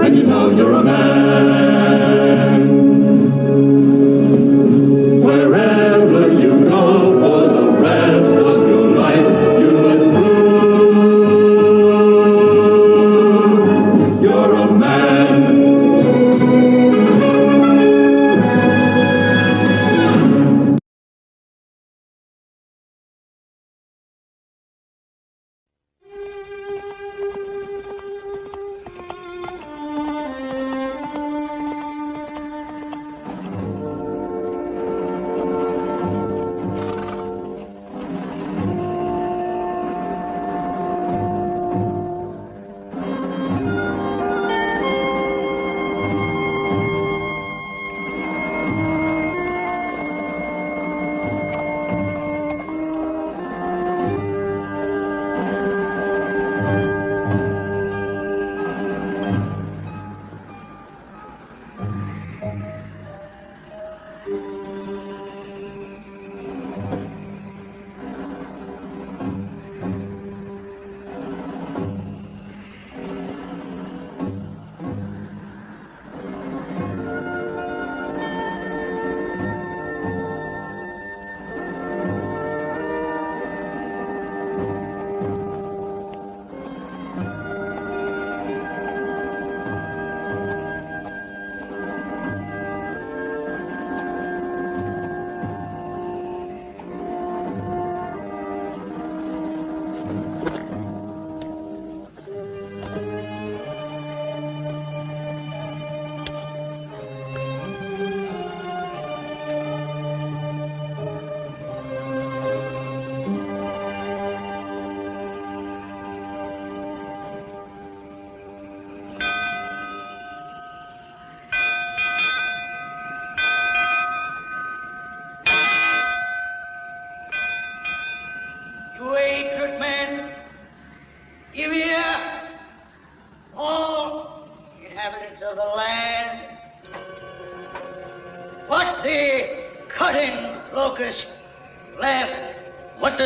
and you know you're a man. Wherever you go for the rest of your life, you must prove you're a man.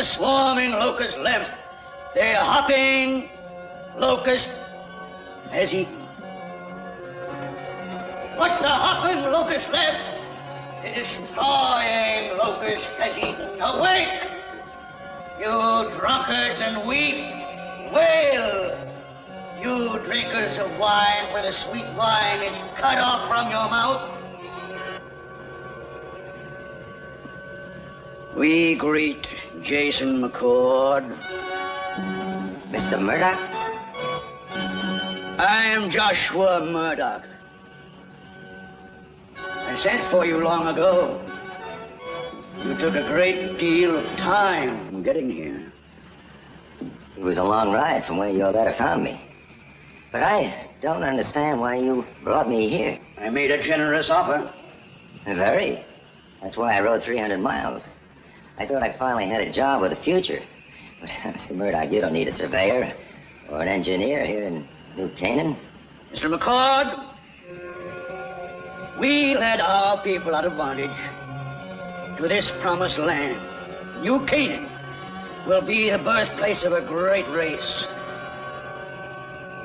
Swarming locust left, their hopping locust has eaten. What the hopping locust left, the destroying locust has eaten. Awake, you drunkards, and weep, wail, you drinkers of wine, where the sweet wine is cut off from your mouth. We greet Jason McCord. Mr. Murdoch? I am Joshua Murdoch. I sent for you long ago. You took a great deal of time getting here. It was a long ride from where your letter found me. But I don't understand why you brought me here. I made a generous offer. Very. That's why I rode 300 miles. I thought I finally had a job with a future. But, Mr. Murdoch, you don't need a surveyor or an engineer here in New Canaan. Mr. McCord, we led our people out of bondage to this promised land. New Canaan will be the birthplace of a great race,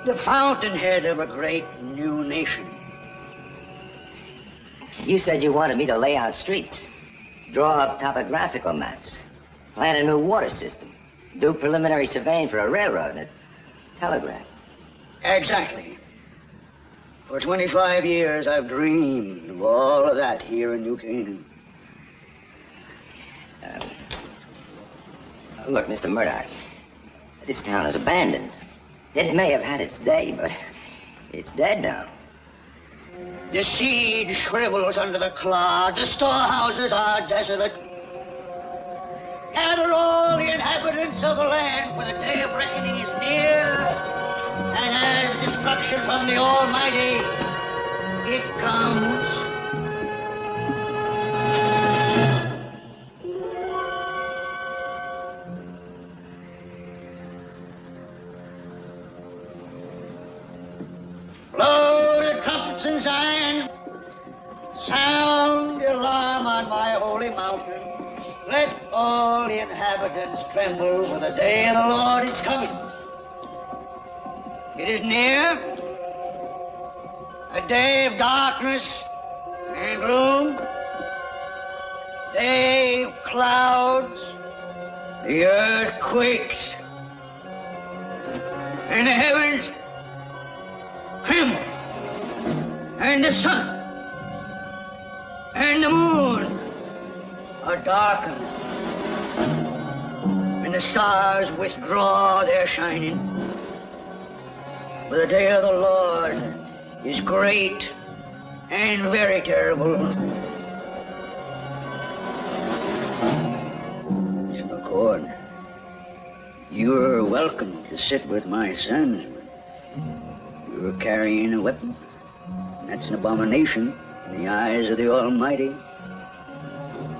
the fountainhead of a great new nation. You said you wanted me to lay out streets, draw up topographical maps, plan a new water system, do preliminary surveying for a railroad and a telegraph. Exactly. For 25 years, I've dreamed of all of that here in New Canaan. Look, Mr. Murdoch, this town is abandoned. It may have had its day, but it's dead now. The seed shrivels under the clod. The storehouses are desolate. Gather all the inhabitants of the land, for the day of reckoning is near. And as destruction from the Almighty, it comes. Blow the trumpets in Zion. Sound the alarm on my holy mountain. Let all the inhabitants tremble, for the day of the Lord is coming. It is near. A day of darkness and gloom. Day of clouds. The earth quakes. And the heavens tremble. And the sun and the moon are darkened. And the stars withdraw their shining. For the day of the Lord is great and very terrible. Miss McCord, you're welcome to sit with my sons, but you're carrying a weapon. That's an abomination in the eyes of the Almighty.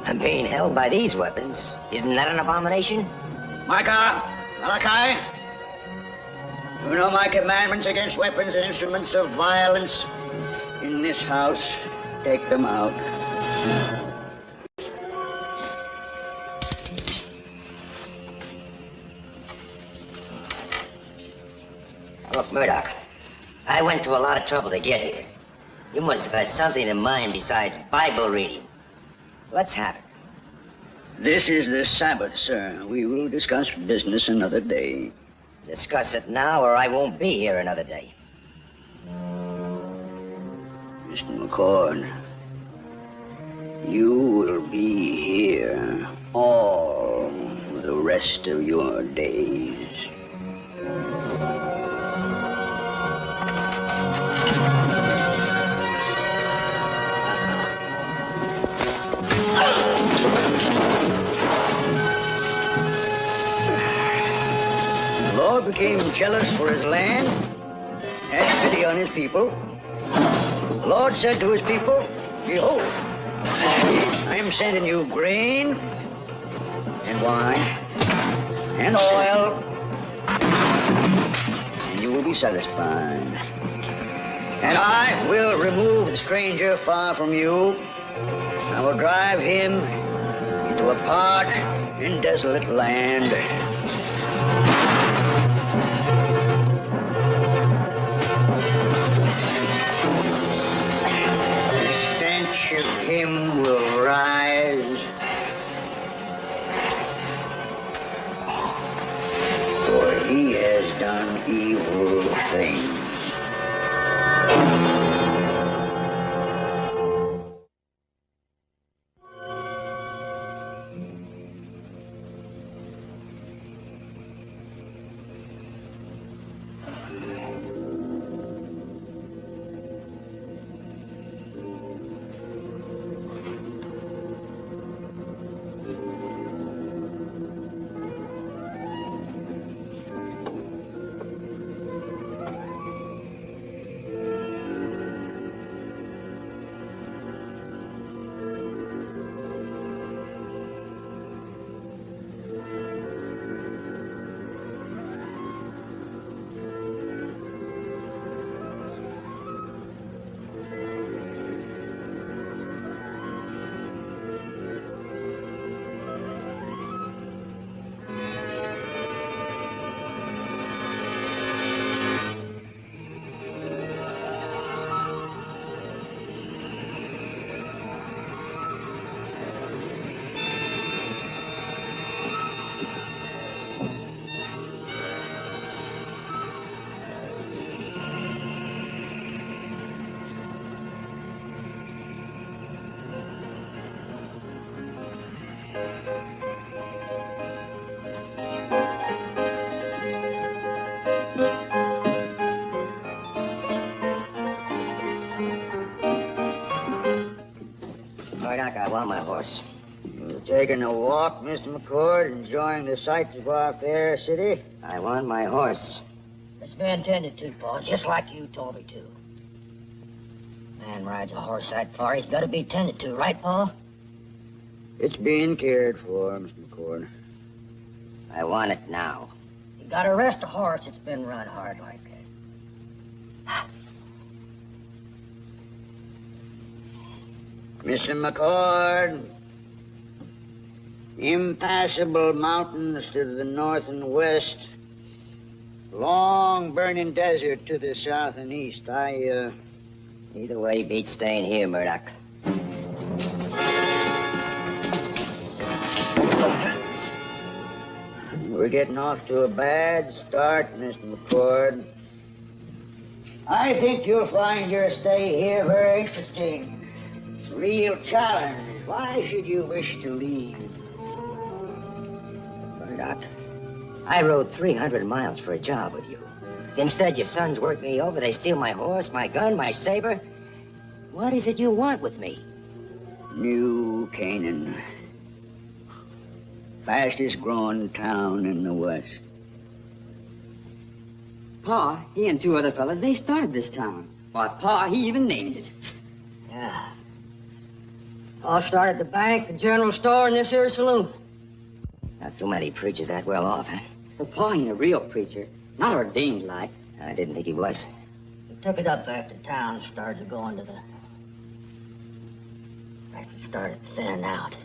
I'm being held by these weapons. Isn't that an abomination? Micah, Malachi, you know my commandments against weapons and instruments of violence in this house. Take them out. Look, Murdoch, I went to a lot of trouble to get here. You must have had something in mind besides Bible reading. Let's have it. This is the Sabbath, sir. We will discuss business another day. Discuss it now or I won't be here another day. Mr. McCord, you will be here all the rest of your days. The Lord became jealous for his land, had pity on his people. The Lord said to his people, behold, I am sending you grain and wine and oil, and you will be satisfied. And I will remove the stranger far from you. I will drive him into a parched and desolate land. The stench of him will rise, for he has done evil things. I want my horse. You taking a walk, Mr. McCord, enjoying the sights of our fair city? I want my horse. It's been tended to, Paul, just like you told me to. Man rides a horse that far, he's got to be tended to, right, Paul? It's being cared for, Mr. McCord. I want it now. You got to rest a horse that's been run hard like that. Mr. McCord, impassable mountains to the north and west, long burning desert to the south and east. I Either way beats staying here, Murdoch. We're getting off to a bad start, Mr. McCord. I think you'll find your stay here very interesting. Real challenge. Why should you wish to leave? Murdoch, I rode 300 miles for a job with you. Instead, your sons work me over. They steal my horse, my gun, my saber. What is it you want with me? New Canaan. Fastest growing town in the West. Pa, he and two other fellas, they started this town. Why, Pa, he even named it. Yeah. Pa started the bank, the general store, and this here saloon. Not too many preachers that well off, huh? Well, Pa ain't a real preacher. Not ordained like. I didn't think he was. We took it up after town started going to the... After it started thinning out.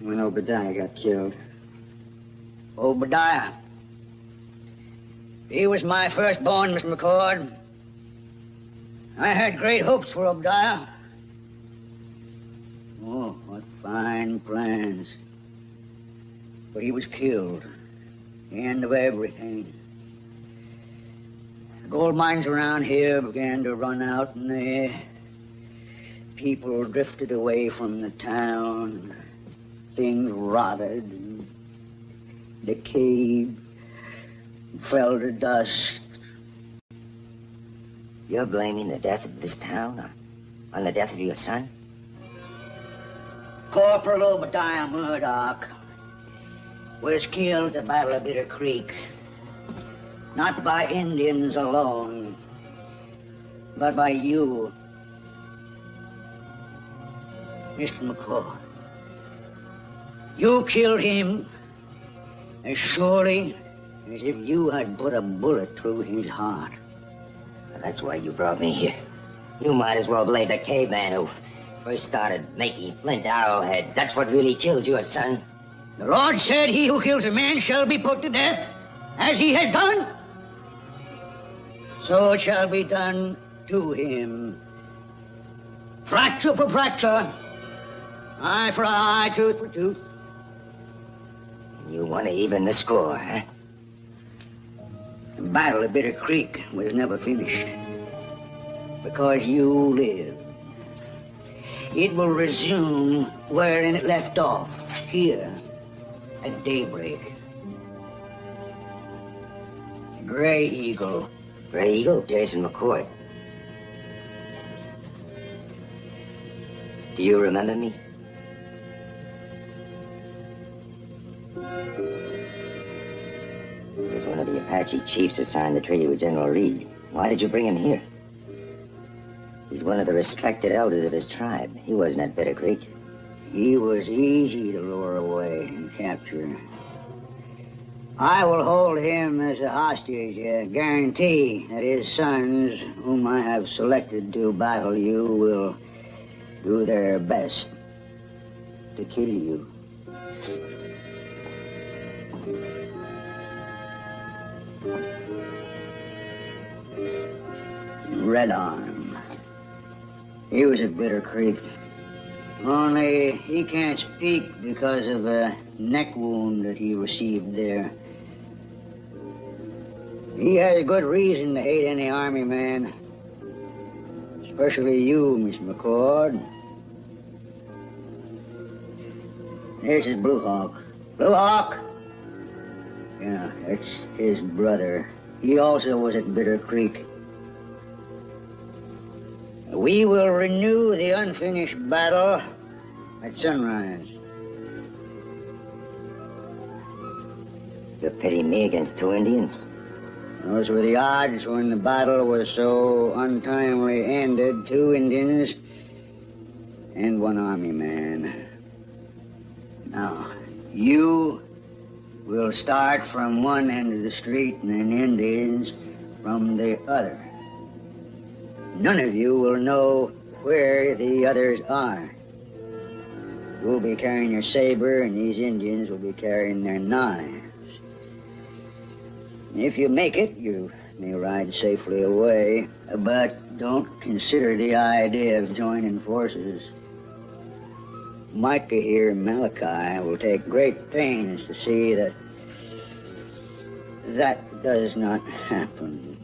When Obadiah got killed. Obadiah. He was my firstborn, Mr. McCord. I had great hopes for Obadiah. Oh, what fine plans. But he was killed. The end of everything. The gold mines around here began to run out, and the people drifted away from the town. Things rotted and decayed, and fell to dust. You're blaming the death of this town on the death of your son? Corporal Obadiah Murdoch was killed at the Battle of Bitter Creek. Not by Indians alone, but by you, Mr. McCord. You killed him as surely as if you had put a bullet through his heart. So that's why you brought me here. You might as well blame the caveman who first started making flint arrowheads. That's what really killed your son. The Lord said, he who kills a man shall be put to death, as he has done. So it shall be done to him. Fracture for fracture, eye for eye, tooth for tooth. You want to even the score, huh? The Battle of Bitter Creek was never finished. Because you live. It will resume wherein it left off, here, at daybreak. Gray Eagle. Gray Eagle? Jason McCord. Do you remember me? He was one of the Apache chiefs who signed the treaty with General Reed. Why did you bring him here? He's one of the respected elders of his tribe. He wasn't at Bitter Creek. He was easy to lure away and capture. I will hold him as a hostage, guarantee that his sons, whom I have selected to battle you, will do their best to kill you. Red Arm. He was at Bitter Creek. Only he can't speak because of a neck wound that he received there. He has good reason to hate any army man. Especially you, Miss McCord. This is Blue Hawk. Blue Hawk! Yeah, that's his brother. He also was at Bitter Creek. We will renew the unfinished battle at sunrise. You're pitting me against two Indians? Those were the odds when the battle was so untimely ended. 2 Indians and 1 army man. Now, you will start from one end of the street and then Indians from the other. None of you will know where the others are. You'll be carrying your saber, and these Indians will be carrying their knives. If you make it, you let me ride safely away. But don't consider the idea of joining forces. Micah here, Malachi, will take great pains to see that that does not happen.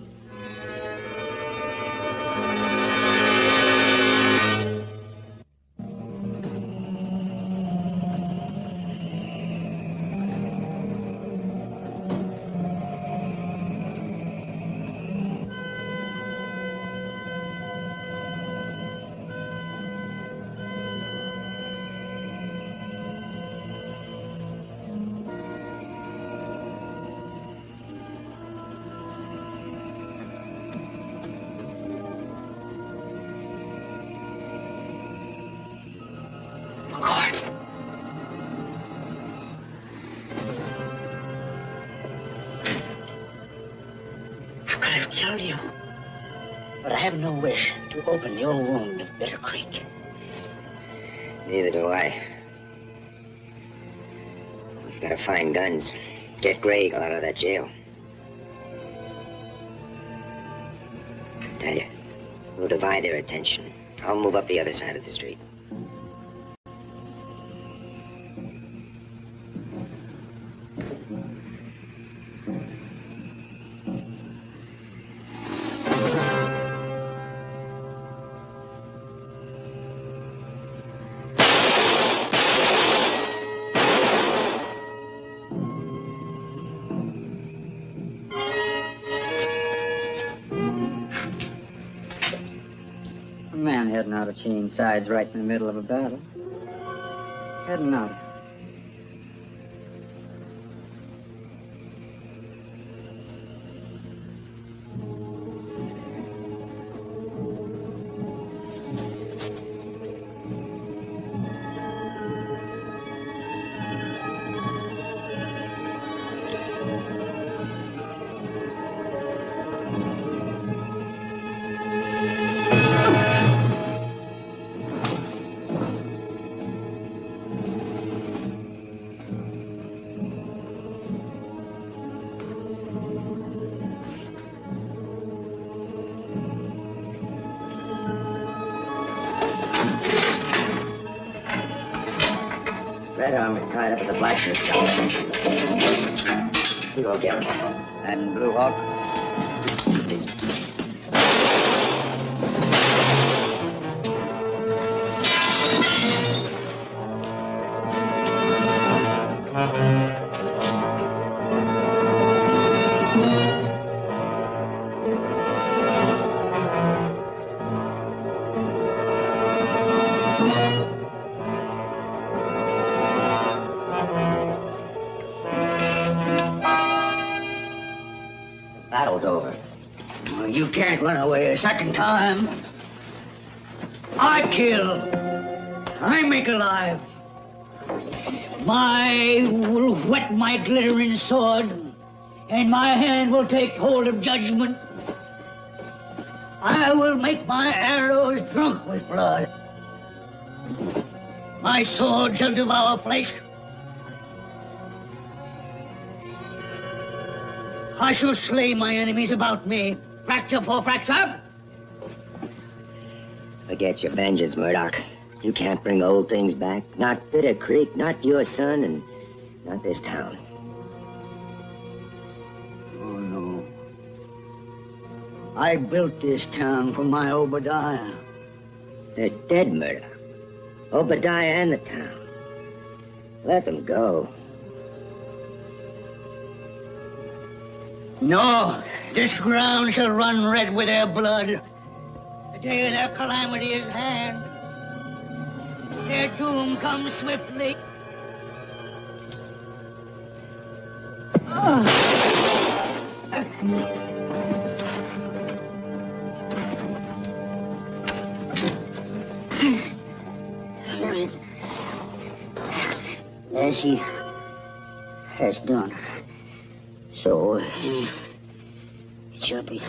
Killed you. But I have no wish to open the old wound of Bitter Creek. Neither do I. We've got to find guns. Get Greg out of that jail. I tell you, we'll divide their attention. I'll move up the other side of the street. Heading out of chain sides right in the middle of a battle. Heading out. That arm is tied up at the blacksmith shop. You go get him. And Blue Hawk? Please. Battle's over. Well, you can't run away a second time. I kill. I make alive. My will whet my glittering sword, and my hand will take hold of judgment. I will make my arrows drunk with blood. My sword shall devour flesh. I shall slay my enemies about me, fracture for fracture. Forget your vengeance, Murdoch. You can't bring old things back. Not Bitter Creek, not your son, and not this town. Oh, no. I built this town for my Obadiah. They're dead, Murdoch. Obadiah and the town. Let them go. No, this ground shall run red with their blood. The day of their calamity is at hand. Their doom comes swiftly. As he has done, so it shall be.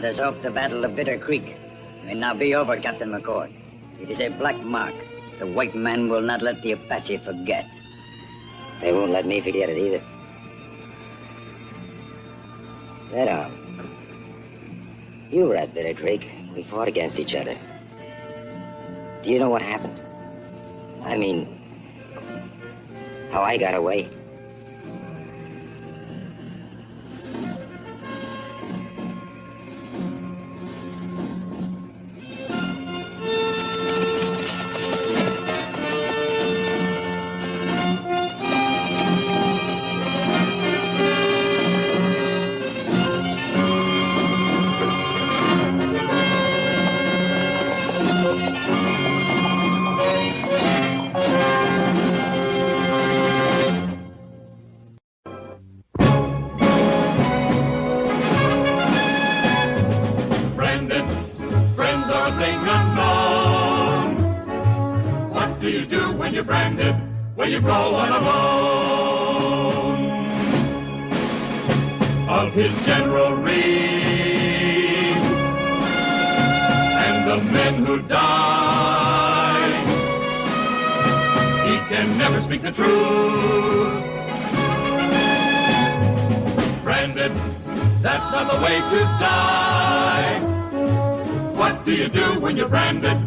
us hope the Battle of Bitter Creek may now be over, Captain McCord. It is a black mark. The white man will not let the Apache forget. They won't let me forget it either. That you were at Bitter Creek. We fought against each other. Do you know what happened? I mean, how I got away? Well, you go on alone. Of his General Reed and the men who died, he can never speak the truth. Branded, that's not the way to die. What do you do when you're branded?